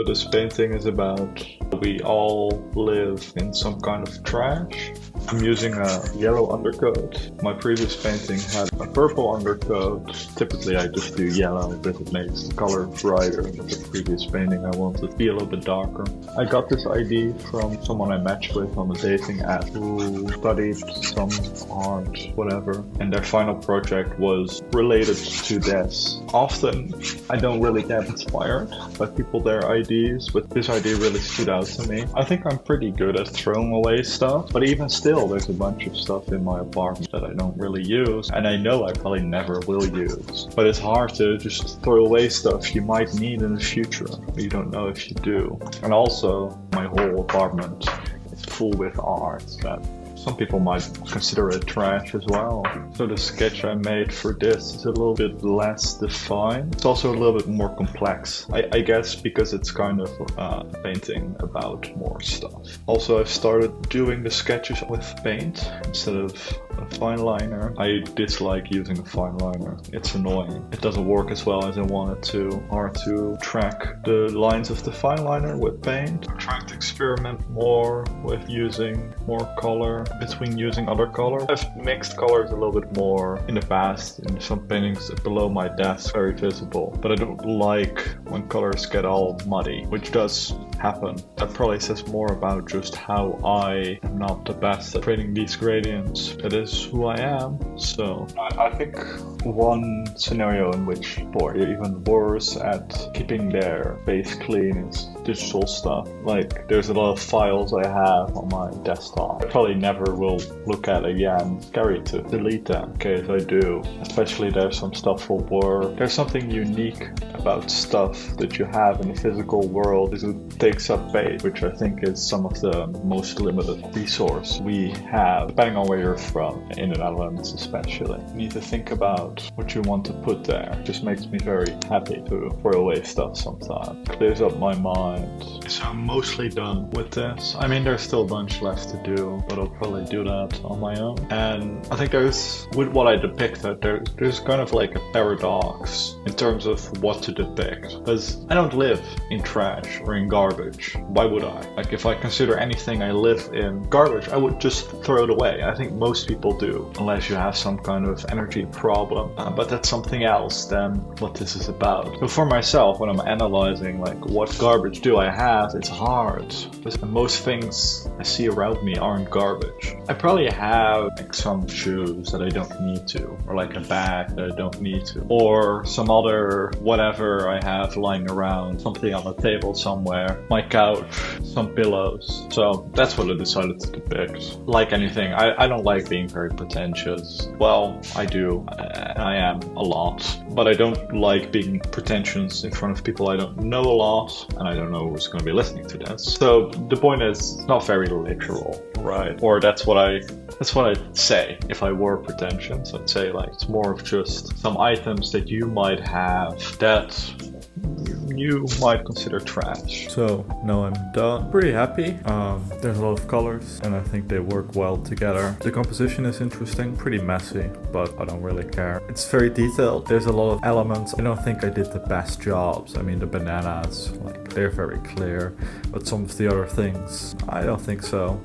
This painting is about we all live in some kind of trash. I'm using a yellow undercoat. My previous painting had a purple undercoat. Typically I just do yellow because it makes the color brighter. But the previous painting I wanted to be a little bit darker. I got this idea from someone I matched with on a dating app who studied some art, whatever. And their final project was related to this. Often I don't really get inspired by people, their ideas, but this idea really stood out to me. I think I'm pretty good at throwing away stuff, but even still there's a bunch of stuff in my apartment that I don't really use, and I know I probably never will use. But it's hard to just throw away stuff you might need in the future, but you don't know if you do. And also, my whole apartment is full with art that some people might consider it trash as well. So the sketch I made for this is a little bit less defined. It's also a little bit more complex. I guess because it's kind of a painting about more stuff. Also, I've started doing the sketches with paint instead of a fine liner. I dislike using a fine liner. It's annoying. It doesn't work as well as I want it to. Hard to track the lines of the fine liner with paint. I'm trying to experiment more with using more color between using other colors. I've mixed colors a little bit more in the past. In some paintings below my desk, very visible. But I don't like when colors get all muddy, which does happen. That probably says more about just how I am not the best at creating these gradients. That is who I am. So I think one scenario in which people are even worse at keeping their base clean is digital stuff. Like there's a lot of files I have on my desktop. I probably never will look at again. Scary to delete them in case I do. Especially there's some stuff for work. There's something unique about stuff that you have in the physical world is it takes up space, which I think is some of the most limited resource we have, depending on where you're from, in the Netherlands especially. You need to think about what you want to put there. It just makes me very happy to throw away stuff sometimes. Clears up my mind. So I'm mostly done with this. I mean, there's still a bunch left to do, but I'll probably do that on my own. And I think with what I depicted, there's kind of like a paradox in terms of what to depict. Because I don't live in trash or in garbage. Why would I? Like if I consider anything I live in garbage, I would just throw it away. I think most people do, unless you have some kind of energy problem. But that's something else than what this is about. So for myself, when I'm analyzing like what garbage do I have, it's hard. Because most things I see around me aren't garbage. I probably have like some shoes that I don't need to, or like a bag that I don't need to, or some other whatever I have lying around, something on the table somewhere, my couch, some pillows. So that's what I decided to depict. Like anything, I don't like being very pretentious. Well, I do, I am a lot, but I don't like being pretentious in front of people I don't know a lot, and I don't know who's going to be listening to this. So the point is, it's not very literal, right? Or that's what I'd say if I were pretentious. I'd say like it's more of just some items that you might have that you might consider trash. So now I'm done. Pretty happy. There's a lot of colors and I think they work well together. The composition is interesting, pretty messy, but I don't really care. It's very detailed. There's a lot of elements. I don't think I did the best jobs. I mean, the bananas, like they're very clear, but some of the other things, I don't think so.